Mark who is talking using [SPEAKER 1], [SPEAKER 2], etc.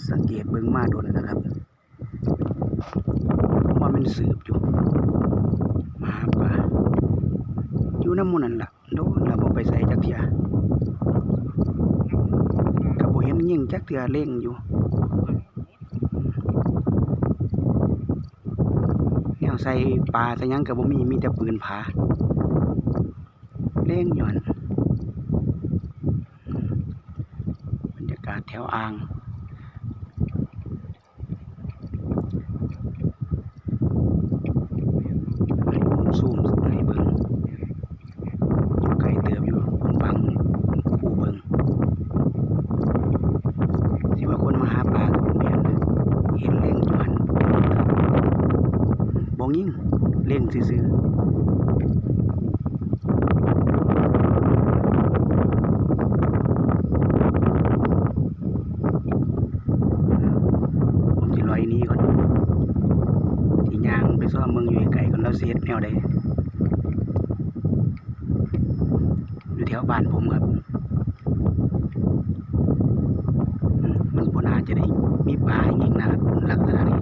[SPEAKER 1] สังเกตเบิ่งมาโดนนะครับผมว่ามันสืบอยู่หมาป่าอยู่น้ำมูนั่นล่ะโดนแล้วบ่ไปใส่จักเที่ยก็บ่เห็นยิงจักเที่ยเล่งอยู่แนวใส่ปลาใส่หยังก็บ่มีแต่ปืนผาเล่งอยู่หั่นบรรยากาศแถวอ่างซูมให้เบิ่งอยู่ไกลเติบอยู่ผมฟังคู่เบิ่งสิว่าคนมาหาปลาก็บ่แม่นเห็นเล่งอยู่หั่นบ่ยิงเล่งซื่อๆผมสิลอยหนีก่อนสิย่างไปซ้อมเมืองอยู่ไกลก่อนแล้วสิเฮ็ดแนวใดอยู่แถวบ้านผมครับมันบ่น่าจะได้มีปลาให้ยิงนะครับลักษณะนี้